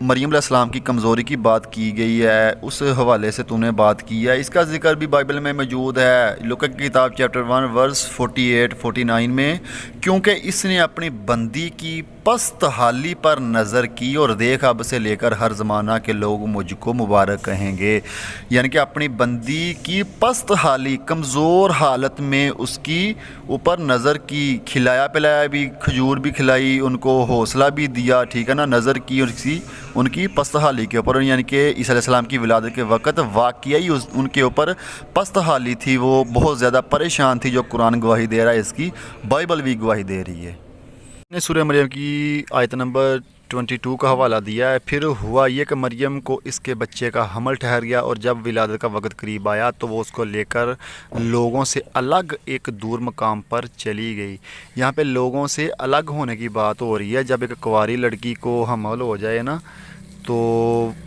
مریم علیہ السلام کی کمزوری کی بات کی گئی ہے، اس حوالے سے تم نے بات کی ہے، اس کا ذکر بھی بائبل میں موجود ہے، لوکا کی کتاب چیپٹر 1 ورس 48-49 میں، کیونکہ اس نے اپنی بندی کی پست حالی پر نظر کی اور دیکھ اب سے لے کر ہر زمانہ کے لوگ مجھ کو مبارک کہیں گے، یعنی کہ اپنی بندی کی پست حالی کمزور حالت میں اس کی اوپر نظر کی، کھلایا پلایا بھی، کھجور بھی کھلائی، ان کو حوصلہ بھی دیا، ٹھیک ہے نا، نظر کی اور ان کی پست حالی کے اوپر، یعنی کہ عیسیٰ علیہ السلام کی ولادت کے وقت واقعی ان کے اوپر پست حالی تھی، وہ بہت زیادہ پریشان تھی، جو قرآن گواہی دے رہا ہے، اس کی بائبل بھی گواہی دے رہی ہے۔ نے سورہ مریم کی آیت نمبر 22 کا حوالہ دیا ہے، پھر ہوا یہ کہ مریم کو اس کے بچے کا حمل ٹھہر گیا اور جب ولادت کا وقت قریب آیا تو وہ اس کو لے کر لوگوں سے الگ ایک دور مقام پر چلی گئی۔ یہاں پہ لوگوں سے الگ ہونے کی بات ہو رہی ہے، جب ایک کنواری لڑکی کو حمل ہو جائے نا تو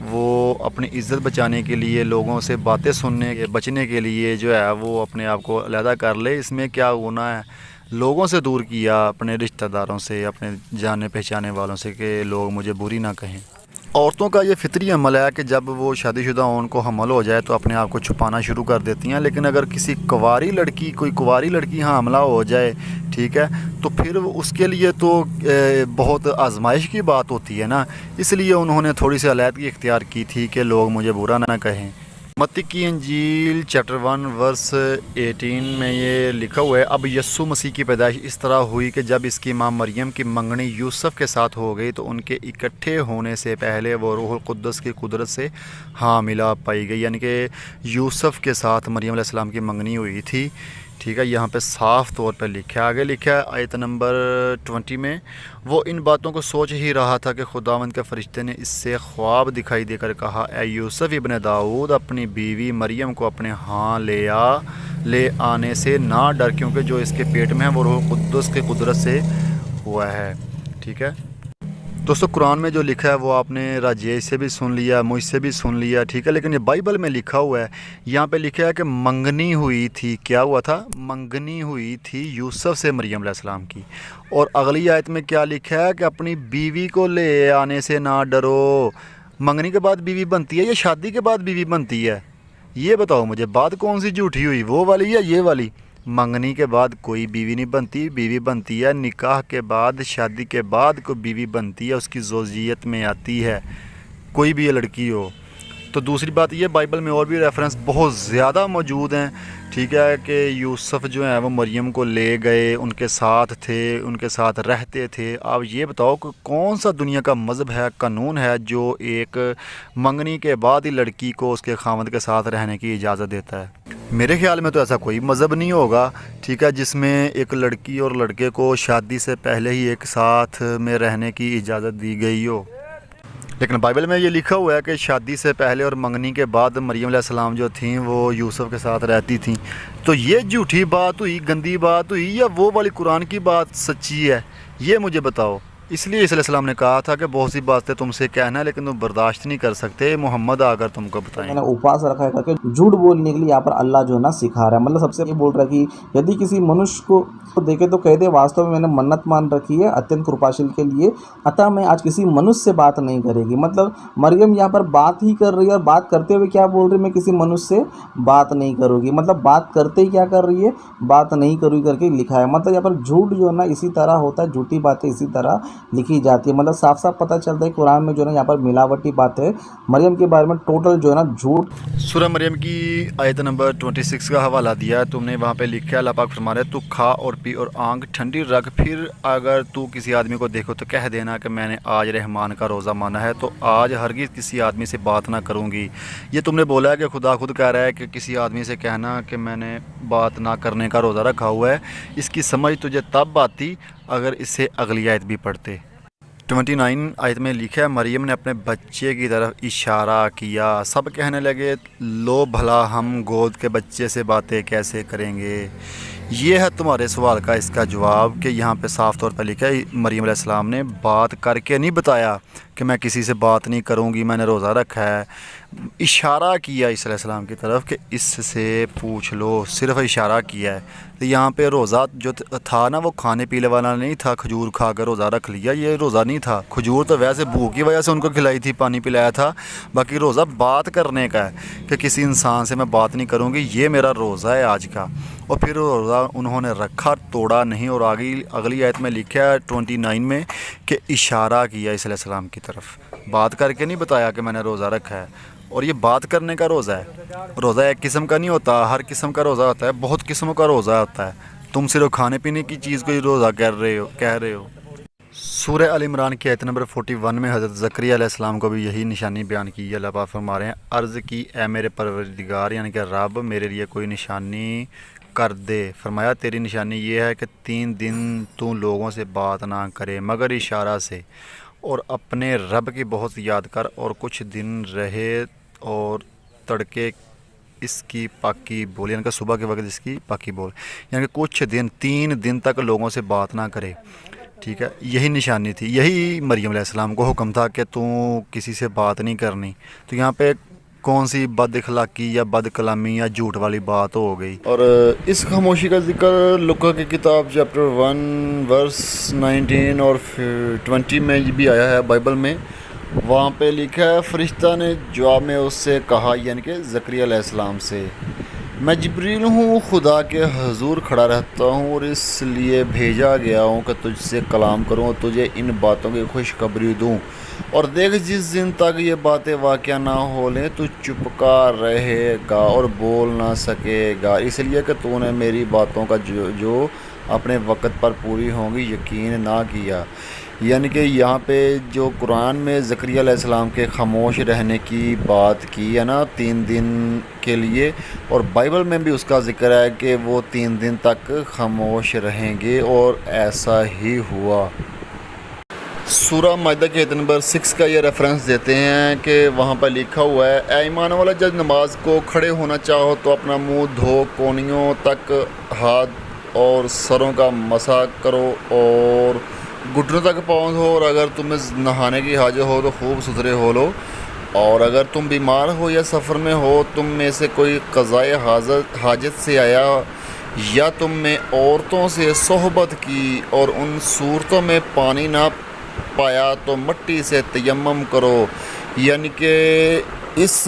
وہ اپنی عزت بچانے کے لیے، لوگوں سے باتیں سننے کے بچنے کے لیے جو ہے وہ اپنے آپ کو علیحدہ کر لے۔ اس میں کیا ہونا ہے، لوگوں سے دور کیا، اپنے رشتہ داروں سے، اپنے جاننے پہچانے والوں سے، کہ لوگ مجھے بری نہ کہیں۔ عورتوں کا یہ فطری عمل ہے کہ جب وہ شادی شدہ ہوں، ان کو حمل ہو جائے تو اپنے آپ کو چھپانا شروع کر دیتی ہیں، لیکن اگر کسی کوئی کنواری لڑکی حاملہ ہو جائے، ٹھیک ہے، تو پھر اس کے لیے تو بہت آزمائش کی بات ہوتی ہے نا، اس لیے انہوں نے تھوڑی سی علیحدگی اختیار کی تھی کہ لوگ مجھے برا نہ کہیں۔ متی کی انجیل چیپٹر 1 ورس 18 میں یہ لکھا ہوا ہے، اب یسوع مسیح کی پیدائش اس طرح ہوئی کہ جب اس کی ماں مریم کی منگنی یوسف کے ساتھ ہو گئی تو ان کے اکٹھے ہونے سے پہلے وہ روح القدس کی قدرت سے حاملہ پائی گئی، یعنی کہ یوسف کے ساتھ مریم علیہ السلام کی منگنی ہوئی تھی، ٹھیک ہے، یہاں پہ صاف طور پہ لکھا ہے، آگے لکھا ہے آیت نمبر 20 میں، وہ ان باتوں کو سوچ ہی رہا تھا کہ خداوند کے فرشتے نے اس سے خواب دکھائی دے کر کہا، اے یوسف ابن داؤد، اپنی بیوی مریم کو اپنے ہاں لے آنے سے نہ ڈر، کیونکہ جو اس کے پیٹ میں ہے وہ روح القدس کی قدرت سے ہوا ہے، ٹھیک ہے۔ دوستو قرآن میں جو لکھا ہے وہ آپ نے راجیش سے بھی سن لیا، مجھ سے بھی سن لیا، ٹھیک ہے، لیکن یہ بائبل میں لکھا ہوا ہے، یہاں پہ لکھا ہے کہ منگنی ہوئی تھی، کیا ہوا تھا؟ منگنی ہوئی تھی یوسف سے مریم علیہ السلام کی، اور اگلی آیت میں کیا لکھا ہے کہ اپنی بیوی کو لے آنے سے نہ ڈرو۔ منگنی کے بعد بیوی بنتی ہے یا شادی کے بعد بیوی بنتی ہے؟ یہ بتاؤ مجھے، بات کون سی جھوٹی ہوئی، وہ والی یا یہ والی؟ منگنی کے بعد کوئی بیوی نہیں بنتی، بیوی بنتی ہے نکاح کے بعد، شادی کے بعد کوئی بیوی بنتی ہے، اس کی زوجیت میں آتی ہے، کوئی بھی یہ لڑکی ہو۔ تو دوسری بات یہ، بائبل میں اور بھی ریفرنس بہت زیادہ موجود ہیں، ٹھیک ہے، کہ یوسف جو ہیں وہ مریم کو لے گئے، ان کے ساتھ تھے، ان کے ساتھ رہتے تھے۔ آپ یہ بتاؤ کہ کون سا دنیا کا مذہب ہے، قانون ہے جو ایک منگنی کے بعد ہی لڑکی کو اس کے خاوند کے ساتھ رہنے کی اجازت دیتا ہے؟ میرے خیال میں تو ایسا کوئی مذہب نہیں ہوگا، ٹھیک ہے، جس میں ایک لڑکی اور لڑکے کو شادی سے پہلے ہی ایک ساتھ میں رہنے کی اجازت دی گئی ہو۔ لیکن بائبل میں یہ لکھا ہوا ہے کہ شادی سے پہلے اور منگنی کے بعد مریم علیہ السلام جو تھیں وہ یوسف کے ساتھ رہتی تھیں۔ تو یہ جھوٹی بات ہوئی، گندی بات ہوئی، یا وہ والی قرآن کی بات سچی ہے؟ یہ مجھے بتاؤ۔ اس لیے عیسیٰ علیہ السلام نے کہا تھا کہ بہت سی باتیں تم سے کہنا ہے لیکن تم برداشت نہیں کر سکتے، محمد آ کر تم کو بتائیں۔ میں نے اپواس رکھا ہے کہ جھوٹ بولنے کے لیے یہاں پر اللہ جو ہے نا سکھا رہا ہے، مطلب سب سے یہ بول رہا ہے کہ یدی کسی منش کو دیکھے تو کہہ دے واستو میں نے منت مان رکھی ہے اتنت کرپاشیل کے لیے، اتہ میں آج کسی منش سے بات نہیں کرے گی۔ مطلب مریم یہاں پر بات ہی کر رہی ہے، اور بات کرتے ہوئے کیا بول رہی ہے، میں کسی منش سے بات نہیں کروں گی، مطلب بات کرتے ہی کیا کر رہی ہے، بات نہیں کروں گی کر کے لکھا ہے۔ مطلب یہاں پر جھوٹ جو ہے نا اسی طرح ہوتا ہے، جھوٹی باتیں اسی طرح لکھی جاتی ہے، مطلب صاف صاف پتہ چلتا ہے قرآن میں جو ہے نا یہاں پر ملاوٹی باتیں مریم کے بارے میں ٹوٹل جو ہے نا جھوٹ۔ سورہ مریم کی آیت نمبر 26 کا حوالہ دیا ہے تم نے، وہاں پہ لکھا ہے، اللہ پاک فرما رہا ہے، تو کھا اور پی اور آنکھ ٹھنڈی رکھ، پھر اگر تو کسی آدمی کو دیکھو تو کہہ دینا کہ میں نے آج رحمان کا روزہ مانا ہے، تو آج ہرگز کسی آدمی سے بات نہ کروں گی۔ یہ تم نے بولا ہے کہ خدا خود کہہ رہا ہے کہ کسی آدمی سے کہنا کہ میں نے بات نہ کرنے کا روزہ رکھا ہوا ہے۔ اس کی سمجھ تجھے تب آتی اگر اس سے اگلی آیت بھی پڑھتے۔ 29 آیت میں لکھا ہے، مریم نے اپنے بچے کی طرف اشارہ کیا، سب کہنے لگے لو بھلا ہم گود کے بچے سے باتیں کیسے کریں گے۔ یہ ہے تمہارے سوال کا اس کا جواب، کہ یہاں پہ صاف طور پر لکھا ہے مریم علیہ السلام نے بات کر کے نہیں بتایا کہ میں کسی سے بات نہیں کروں گی، میں نے روزہ رکھا ہے۔ اشارہ کیا عیسیٰ علیہ السلام کی طرف کہ اس سے پوچھ لو، صرف اشارہ کیا ہے۔ تو یہاں پہ روزہ جو تھا نا وہ کھانے پینے والا نہیں تھا، کھجور کھا کر روزہ رکھ لیا، یہ روزہ نہیں تھا۔ کھجور تو ویسے بھوک کی وجہ سے ان کو کھلائی تھی، پانی پلایا تھا، باقی روزہ بات کرنے کا ہے کہ کسی انسان سے میں بات نہیں کروں گی، یہ میرا روزہ ہے آج کا۔ اور پھر روزہ انہوں نے رکھا، توڑا نہیں، اور اگلی آیت میں لکھا ہے 29 میں کہ اشارہ کیا عیسیٰ علیہ السلام کی طرف، بات کر کے نہیں بتایا کہ میں نے روزہ رکھا ہے۔ اور یہ بات کرنے کا روزہ ہے، روزہ ایک قسم کا نہیں ہوتا، ہر قسم کا روزہ ہوتا ہے، بہت قسموں کا روزہ ہوتا ہے۔ تم صرف کھانے پینے کی چیز کو ہی روزہ کہہ رہے ہو۔ سورہ ال عمران کی آیت نمبر 41 میں حضرت زکریا علیہ السلام کو بھی یہی نشانی بیان کی ہے۔ اللہ پاک فرما رہے ہیں، عرض کی اے میرے پروردگار یعنی کہ رب، میرے لیے کوئی نشانی کر دے۔ فرمایا تیری نشانی یہ ہے کہ 3 دن تو لوگوں سے بات نہ کرے مگر اشارہ سے، اور اپنے رب کی بہت یاد کر، اور کچھ دن رہے اور تڑکے اس کی پاکی بول، یعنی کہ صبح کے وقت اس کی پاکی بول، یعنی کہ کچھ دن 3 دن تک لوگوں سے بات نہ کرے۔ ٹھیک ہے، یہی نشانی تھی، یہی مریم علیہ السلام کو حکم تھا کہ تو کسی سے بات نہیں کرنی۔ تو یہاں پہ کون سی بد اخلاقی یا بد کلامی یا جھوٹ والی بات ہو گئی؟ اور اس خاموشی کا ذکر لوکا کی کتاب چیپٹر 1 ورس 19 اور 20 میں بھی آیا ہے بائبل میں۔ وہاں پہ لکھا ہے، فرشتہ نے جواب میں اس سے کہا، یعنی کہ زکریا علیہ السلام سے، میں جبریل ہوں، خدا کے حضور کھڑا رہتا ہوں، اور اس لیے بھیجا گیا ہوں کہ تجھ سے کلام کروں اور تجھے ان باتوں کی خوشخبری دوں۔ اور دیکھ، جس دن تک یہ باتیں واقع نہ ہو لیں تو چپکا رہے گا اور بول نہ سکے گا، اس لیے کہ تو نے میری باتوں کا جو اپنے وقت پر پوری ہوں گی یقین نہ کیا۔ یعنی کہ یہاں پہ جو قرآن میں زکریا علیہ السلام کے خاموش رہنے کی بات کی ہے نا 3 دن کے لیے، اور بائبل میں بھی اس کا ذکر ہے کہ وہ 3 دن تک خاموش رہیں گے، اور ایسا ہی ہوا۔ سورہ مائدہ کے آیت نمبر 6 کا یہ ریفرنس دیتے ہیں کہ وہاں پر لکھا ہوا ہے، اے ایمان والا، جب نماز کو کھڑے ہونا چاہو تو اپنا منہ دھو، کونیوں تک ہاتھ اور سروں کا مسح کرو، اور گھٹنوں تک پاؤں دھو، اور اگر تمہیں نہانے کی حاجت ہو تو خوب ستھرے ہو لو، اور اگر تم بیمار ہو یا سفر میں ہو، تم میں سے کوئی قضائے حاجت سے آیا یا تم میں عورتوں سے صحبت کی اور ان صورتوں میں پانی نہ پایا تو مٹی سے تیمم کرو۔ یعنی کہ اس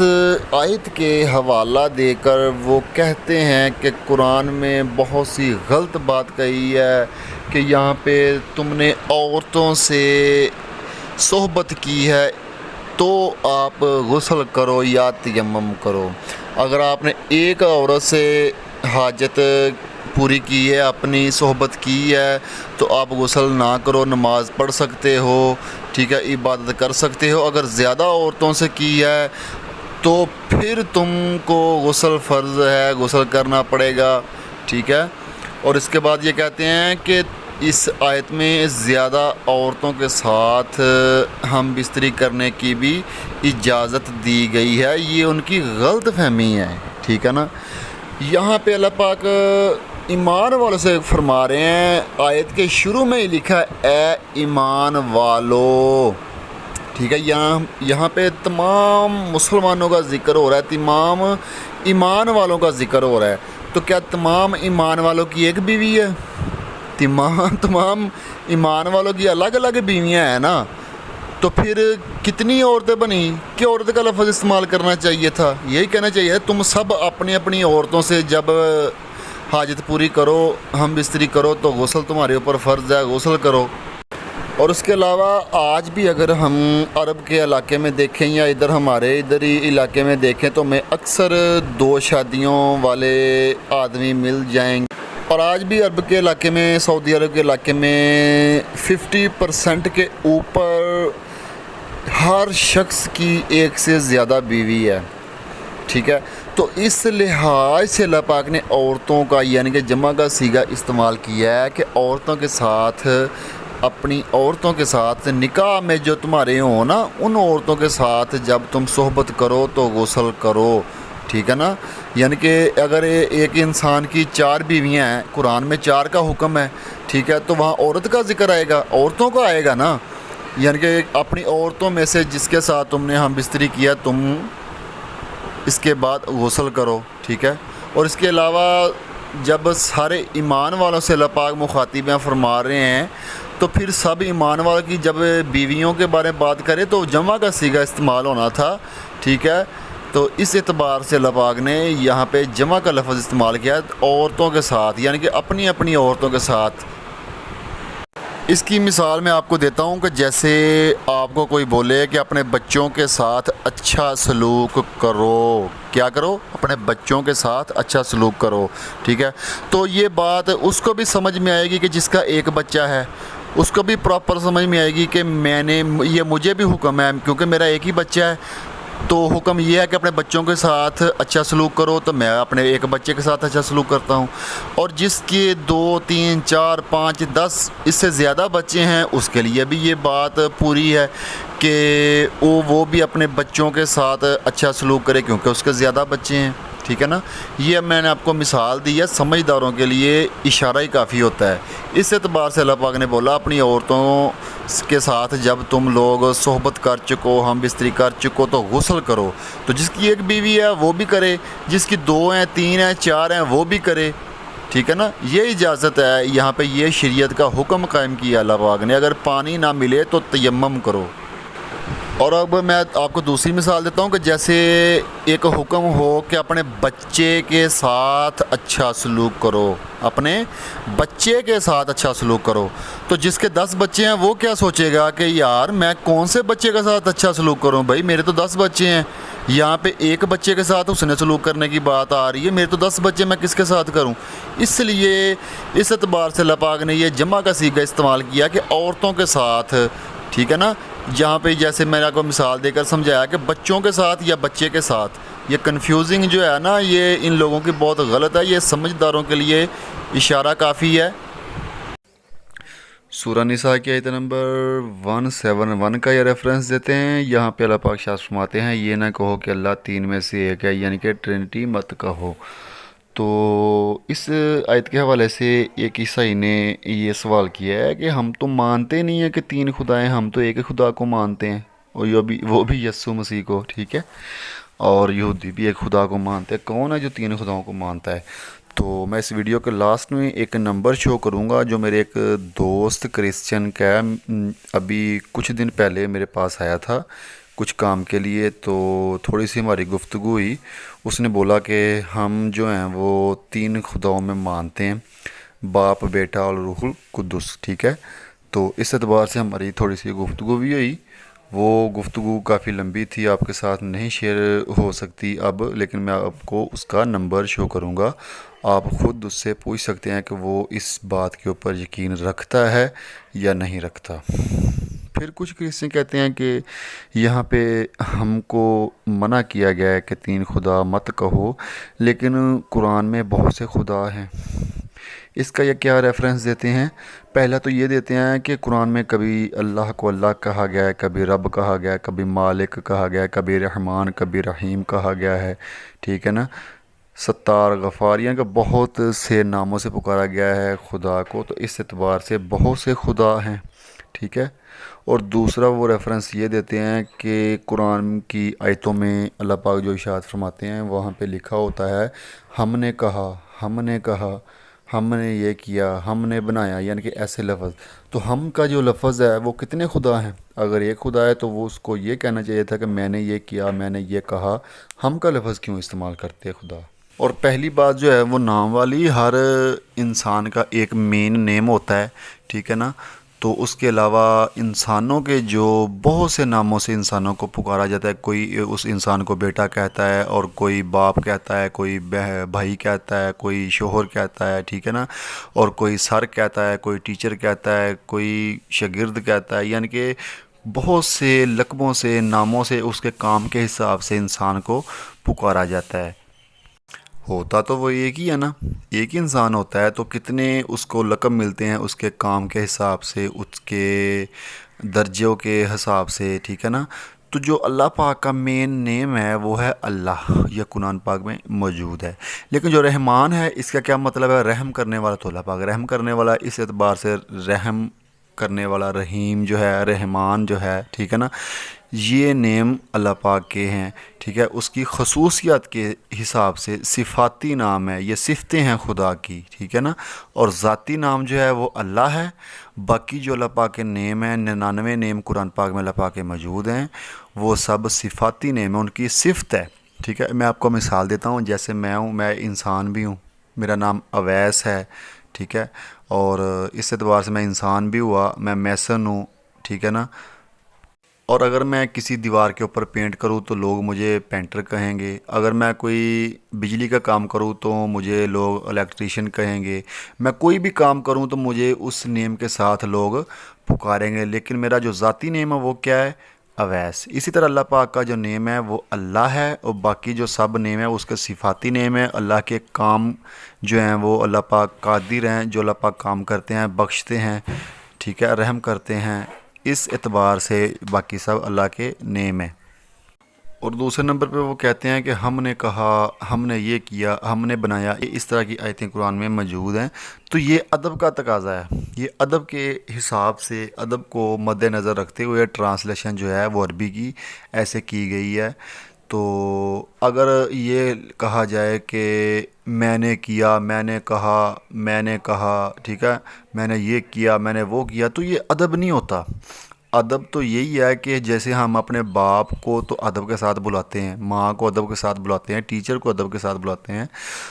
آیت کے حوالہ دے کر وہ کہتے ہیں کہ قرآن میں بہت سی غلط بات کہی ہے کہ یہاں پہ تم نے عورتوں سے صحبت کی ہے تو آپ غسل کرو یا تیمم کرو۔ اگر آپ نے ایک عورت سے حاجت پوری کی ہے، اپنی صحبت کی ہے، تو آپ غسل نہ کرو، نماز پڑھ سکتے ہو، ٹھیک ہے، عبادت کر سکتے ہو۔ اگر زیادہ عورتوں سے کی ہے تو پھر تم کو غسل فرض ہے، غسل کرنا پڑے گا، ٹھیک ہے۔ اور اس کے بعد یہ کہتے ہیں کہ اس آیت میں زیادہ عورتوں کے ساتھ ہم بستری کرنے کی بھی اجازت دی گئی ہے، یہ ان کی غلط فہمی ہے، ٹھیک ہے نا۔ یہاں پہ اللہ پاک ایمان والوں سے فرما رہے ہیں، آیت کے شروع میں ہی لکھا ہے اے ایمان والو، ٹھیک ہے۔ یہاں پہ تمام مسلمانوں کا ذکر ہو رہا ہے، تمام ایمان والوں کا ذکر ہو رہا ہے۔ تو کیا تمام ایمان والوں کی ایک بیوی ہے؟ تمام ایمان والوں کی الگ الگ بیویاں ہیں نا، تو پھر کتنی عورتیں بنی کہ عورت کا لفظ استعمال کرنا چاہیے تھا، یہی کہنا چاہیے تم سب اپنی اپنی عورتوں سے جب حاجت پوری کرو، ہم بستری کرو، تو غسل تمہارے اوپر فرض ہے، غسل کرو۔ اور اس کے علاوہ آج بھی اگر ہم عرب کے علاقے میں دیکھیں یا ادھر ہی علاقے میں دیکھیں تو میں اکثر 2 شادیوں والے آدمی مل جائیں گے، اور آج بھی عرب کے علاقے میں، سعودی عرب کے علاقے میں 50% کے اوپر ہر شخص کی 1 سے زیادہ بیوی ہے، ٹھیک ہے۔ تو اس لحاظ سے اللہ پاک نے عورتوں کا یعنی کہ جمع کا صیغہ استعمال کیا ہے کہ عورتوں کے ساتھ، اپنی عورتوں کے ساتھ نکاح میں جو تمہارے ہوں نا، ان عورتوں کے ساتھ جب تم صحبت کرو تو غسل کرو، ٹھیک ہے نا۔ یعنی کہ اگر ایک انسان کی 4 بیویاں ہیں، قرآن میں 4 کا حکم ہے، ٹھیک ہے، تو وہاں عورت کا ذکر آئے گا، عورتوں کا آئے گا نا۔ یعنی کہ اپنی عورتوں میں سے جس کے ساتھ تم نے ہم بستری کیا، تم اس کے بعد غسل کرو، ٹھیک ہے۔ اور اس کے علاوہ جب سارے ایمان والوں سے اللہ پاک مخاطبیاں فرما رہے ہیں تو پھر سب ایمان والوں کی جب بیویوں کے بارے میں بات کرے تو جمع کا صیغہ استعمال ہونا تھا، ٹھیک ہے۔ تو اس اعتبار سے اللہ پاک نے یہاں پہ جمع کا لفظ استعمال کیا ہے، عورتوں کے ساتھ، یعنی کہ اپنی اپنی عورتوں کے ساتھ۔ اس کی مثال میں آپ کو دیتا ہوں کہ جیسے آپ کو کوئی بولے کہ اپنے بچوں کے ساتھ اچھا سلوک کرو، کیا کرو؟ اپنے بچوں کے ساتھ اچھا سلوک کرو، ٹھیک ہے۔ تو یہ بات اس کو بھی سمجھ میں آئے گی کہ جس کا ایک بچہ ہے، اس کو بھی پراپر سمجھ میں آئے گی کہ یہ مجھے بھی حکم ہے، کیونکہ میرا ایک ہی بچہ ہے تو حکم یہ ہے کہ اپنے بچوں کے ساتھ اچھا سلوک کرو، تو میں اپنے ایک بچے کے ساتھ اچھا سلوک کرتا ہوں۔ اور جس کے 2 3 4 5 10 اس سے زیادہ بچے ہیں اس کے لیے بھی یہ بات پوری ہے کہ وہ بھی اپنے بچوں کے ساتھ اچھا سلوک کرے، کیونکہ اس کے زیادہ بچے ہیں، ٹھیک ہے نا۔ یہ میں نے آپ کو مثال دی ہے، سمجھداروں کے لیے اشارہ ہی کافی ہوتا ہے۔ اس اعتبار سے اللہ پاک نے بولا اپنی عورتوں کے ساتھ جب تم لوگ صحبت کر چکو، ہم بستری کر چکو تو غسل کرو۔ تو جس کی ایک بیوی ہے وہ بھی کرے، جس کی 2 ہیں 3 ہیں 4 ہیں وہ بھی کرے، ٹھیک ہے نا۔ یہ اجازت ہے، یہاں پہ یہ شریعت کا حکم قائم کیا اللہ پاک نے۔ اگر پانی نہ ملے تو تیمم کرو۔ اور اب میں آپ کو دوسری مثال دیتا ہوں کہ جیسے ایک حکم ہو کہ اپنے بچے کے ساتھ اچھا سلوک کرو، اپنے بچے کے ساتھ اچھا سلوک کرو۔ تو جس کے 10 بچے ہیں وہ کیا سوچے گا کہ یار میں کون سے بچے کے ساتھ اچھا سلوک کروں؟ بھائی میرے تو 10 بچے ہیں، یہاں پہ ایک بچے کے ساتھ اس نے سلوک کرنے کی بات آ رہی ہے، میرے تو 10 بچے، میں کس کے ساتھ کروں؟ اس لیے اس اعتبار سے اللہ پاک نے یہ جمع کا صیغہ استعمال کیا کہ عورتوں کے ساتھ، ٹھیک ہے نا۔ جہاں پہ جیسے میں نے آپ کو مثال دے کر سمجھایا کہ بچوں کے ساتھ یا بچے کے ساتھ، یہ کنفیوزنگ جو ہے نا یہ ان لوگوں کی بہت غلط ہے، یہ سمجھداروں کے لیے اشارہ کافی ہے۔ سورہ نساء کی آیت نمبر 171 کا یہ ریفرنس دیتے ہیں۔ یہاں پہ اللہ پاک شاہ فرماتے ہیں یہ نہ کہو کہ اللہ 3 میں سے ایک ہے، یعنی کہ ٹرینٹی مت کہو۔ تو اس آیت کے حوالے سے ایک عیسائی نے یہ سوال کیا ہے کہ ہم تو مانتے نہیں ہیں کہ 3 خدا ہیں، ہم تو ایک ہی خدا کو مانتے ہیں، اور وہ بھی یسوع مسیح کو، ٹھیک ہے۔ اور یہودی بھی ایک خدا کو مانتے ہیں۔ کون ہے جو 3 خداؤں کو مانتا ہے؟ تو میں اس ویڈیو کے لاسٹ میں ایک نمبر شو کروں گا جو میرے ایک دوست کرسچن کا ابھی کچھ دن پہلے میرے پاس آیا تھا کچھ کام کے لیے، تو تھوڑی سی ہماری گفتگو ہوئی۔ اس نے بولا کہ ہم جو ہیں وہ 3 خداؤں میں مانتے ہیں، باپ، بیٹا اور روح القدس، ٹھیک ہے۔ تو اس اعتبار سے ہماری تھوڑی سی گفتگو بھی ہوئی۔ وہ گفتگو کافی لمبی تھی، آپ کے ساتھ نہیں شیئر ہو سکتی اب، لیکن میں آپ کو اس کا نمبر شو کروں گا۔ آپ خود اس سے پوچھ سکتے ہیں کہ وہ اس بات کے اوپر یقین رکھتا ہے یا نہیں رکھتا۔ پھر کچھ کرسچن کہتے ہیں کہ یہاں پہ ہم کو منع کیا گیا ہے کہ 3 خدا مت کہو، لیکن قرآن میں بہت سے خدا ہیں۔ اس کا یہ کیا ریفرنس دیتے ہیں؟ پہلا تو یہ دیتے ہیں کہ قرآن میں کبھی اللہ کو اللہ کہا گیا ہے، کبھی رب کہا گیا ہے، کبھی مالک کہا گیا ہے، کبھی رحمان، کبھی رحیم کہا گیا ہے، ٹھیک ہے نا۔ ستار، غفار، یعنی کہ بہت سے ناموں سے پکارا گیا ہے خدا کو، تو اس اعتبار سے بہت سے خدا ہیں، ٹھیک ہے۔ اور دوسرا وہ ریفرنس یہ دیتے ہیں کہ قرآن کی آیتوں میں اللہ پاک جو ارشاد فرماتے ہیں وہاں پہ لکھا ہوتا ہے ہم نے کہا، ہم نے کہا، ہم نے یہ کیا، ہم نے بنایا، یعنی کہ ایسے لفظ۔ تو ہم کا جو لفظ ہے وہ کتنے خدا ہیں؟ اگر ایک خدا ہے تو وہ اس کو یہ کہنا چاہیے تھا کہ میں نے یہ کیا، میں نے یہ کہا۔ ہم کا لفظ کیوں استعمال کرتے ہیں خدا؟ اور پہلی بات جو ہے وہ نام والی، ہر انسان کا ایک مین نیم ہوتا ہے، ٹھیک ہے نا۔ تو اس کے علاوہ انسانوں کے جو بہت سے ناموں سے انسانوں کو پکارا جاتا ہے، کوئی اس انسان کو بیٹا کہتا ہے، اور کوئی باپ کہتا ہے، کوئی بھائی کہتا ہے، کوئی شوہر کہتا ہے، ٹھیک ہے نا، اور کوئی سر کہتا ہے، کوئی ٹیچر کہتا ہے، کوئی شاگرد کہتا ہے، یعنی کہ بہت سے لقبوں سے، ناموں سے، اس کے کام کے حساب سے انسان کو پکارا جاتا ہے۔ ہوتا تو وہ ایک ہی ہے نا، ایک ہی انسان ہوتا ہے، تو کتنے اس کو لقب ملتے ہیں اس کے کام کے حساب سے، اس کے درجوں کے حساب سے، ٹھیک ہے نا۔ تو جو اللہ پاک کا مین نیم ہے وہ ہے اللہ، یہ قرآن پاک میں موجود ہے۔ لیکن جو رحمان ہے اس کا کیا مطلب ہے؟ رحم کرنے والا، تو اللہ پاک رحم کرنے والا، اس اعتبار سے رحم کرنے والا، رحیم جو ہے، رحمان جو ہے، ٹھیک ہے نا، یہ نیم اللہ پاک کے ہیں، ٹھیک ہے۔ اس کی خصوصیات کے حساب سے صفاتی نام ہے، یہ صفتیں ہیں خدا کی، ٹھیک ہے نا۔ اور ذاتی نام جو ہے وہ اللہ ہے۔ باقی جو اللہ پاک کے نیم ہیں، 99 نیم قرآن پاک میں اللہ پاک کے موجود ہیں، وہ سب صفاتی نیم ہیں، ان کی صفت ہے، ٹھیک ہے۔ میں آپ کو مثال دیتا ہوں، جیسے میں ہوں، میں انسان بھی ہوں، میرا نام اویس ہے، ٹھیک ہے، اور اس اعتبار سے میں انسان بھی ہوا، میں میسن ہوں، ٹھیک ہے نا۔ اور اگر میں کسی دیوار کے اوپر پینٹ کروں تو لوگ مجھے پینٹر کہیں گے، اگر میں کوئی بجلی کا کام کروں تو مجھے لوگ الیکٹریشین کہیں گے، میں کوئی بھی کام کروں تو مجھے اس نیم کے ساتھ لوگ پکاریں گے، لیکن میرا جو ذاتی نیم ہے وہ کیا ہے؟ اویس۔ اسی طرح اللہ پاک کا جو نیم ہے وہ اللہ ہے، اور باقی جو سب نیم ہے اس کے صفاتی نیم ہے۔ اللہ کے کام جو ہیں وہ اللہ پاک قادر ہیں، جو اللہ پاک کام کرتے ہیں، بخشتے ہیں، ٹھیک ہے، رحم کرتے ہیں، اس اعتبار سے باقی سب اللہ کے نیم ہیں۔ اور دوسرے نمبر پہ وہ کہتے ہیں کہ ہم نے کہا، ہم نے یہ کیا، ہم نے بنایا، اس طرح کی آیتیں قرآن میں موجود ہیں۔ تو یہ ادب کا تقاضا ہے، یہ ادب کے حساب سے، ادب کو مد نظر رکھتے ہوئے ٹرانسلیشن جو ہے وہ عربی کی ایسے کی گئی ہے۔ تو اگر یہ کہا جائے کہ میں نے کیا، میں نے کہا، میں نے کہا، ٹھیک ہے، میں نے یہ کیا، میں نے وہ کیا، تو یہ ادب نہیں ہوتا۔ ادب تو یہی ہے کہ جیسے ہم اپنے باپ کو تو ادب کے ساتھ بلاتے ہیں، ماں کو ادب کے ساتھ بلاتے ہیں، ٹیچر کو ادب کے ساتھ بلاتے ہیں،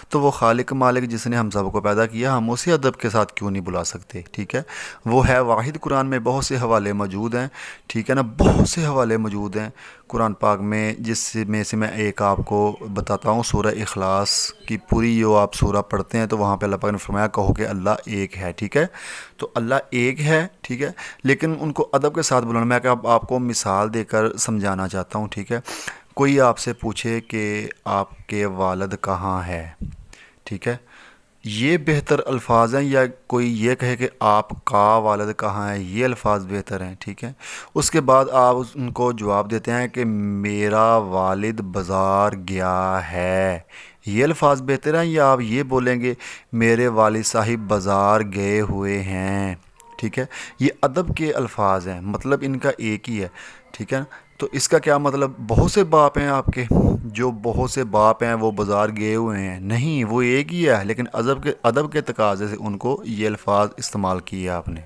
تو وہ خالق مالک جس نے ہم سب کو پیدا کیا، ہم اسی ادب کے ساتھ کیوں نہیں بلا سکتے؟ ٹھیک ہے، وہ ہے واحد۔ قرآن میں بہت سے حوالے موجود ہیں، ٹھیک ہے نا، بہت سے حوالے موجود ہیں قرآن پاک میں، جس میں سے میں ایک آپ کو بتاتا ہوں۔ سورہ اخلاص کی پوری جو آپ سورہ پڑھتے ہیں تو وہاں پہ اللہ پاک نے فرمایا کہو کہ اللہ ایک ہے، ٹھیک ہے۔ تو اللہ ایک ہے، ٹھیک ہے، لیکن ان کو ادب کے ساتھ بلانا، میں آپ کو مثال دے کر سمجھانا چاہتا ہوں، ٹھیک ہے۔ کوئی آپ سے پوچھے کہ آپ کے والد کہاں ہے، ٹھیک ہے، یہ بہتر الفاظ ہیں، یا کوئی یہ کہے کہ آپ کا والد کہاں ہے، یہ الفاظ بہتر ہیں، ٹھیک ہے۔ اس کے بعد آپ ان کو جواب دیتے ہیں کہ میرا والد بازار گیا ہے، یہ الفاظ بہتر ہیں، یا آپ یہ بولیں گے میرے والد صاحب بازار گئے ہوئے ہیں، ٹھیک ہے۔ یہ ادب کے الفاظ ہیں، مطلب ان کا ایک ہی ہے، ٹھیک ہے۔ تو اس کا کیا مطلب بہت سے باپ ہیں آپ کے، جو بہت سے باپ ہیں وہ بازار گئے ہوئے ہیں؟ نہیں، وہ ایک ہی ہے، لیکن ادب کے تقاضے سے ان کو یہ الفاظ استعمال کیے آپ نے۔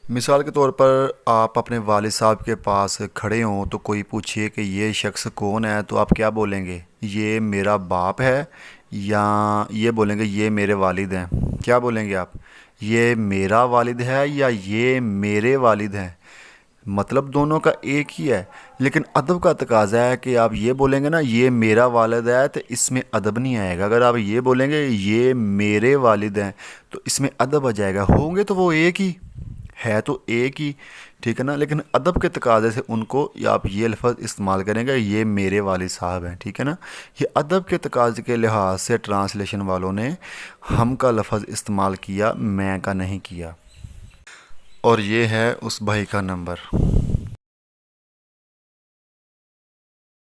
مثال کے طور پر آپ اپنے والد صاحب کے پاس کھڑے ہوں تو کوئی پوچھے کہ یہ شخص کون ہے، تو آپ کیا بولیں گے؟ یہ میرا باپ ہے، یا یہ بولیں گے یہ میرے والد ہیں؟ کیا بولیں گے آپ؟ یہ میرا والد ہے یا یہ میرے والد ہیں؟ مطلب دونوں کا ایک ہی ہے، لیکن ادب کا تقاضا ہے کہ آپ یہ بولیں گے نا یہ میرا والد ہے، تو اس میں ادب نہیں آئے گا۔ اگر آپ یہ بولیں گے یہ میرے والد ہیں تو اس میں ادب آ جائے گا۔ ہوں گے تو وہ ایک ہی ہے، تو ایک ہی، ٹھیک ہے نا، لیکن ادب کے تقاضے سے ان کو آپ یہ لفظ استعمال کریں گے یہ میرے والد صاحب ہیں، ٹھیک ہے نا۔ یہ ادب کے تقاضے کے لحاظ سے ٹرانسلیشن والوں نے ہم کا لفظ استعمال کیا، میں کا نہیں کیا۔ اور یہ ہے اس بھائی کا نمبر۔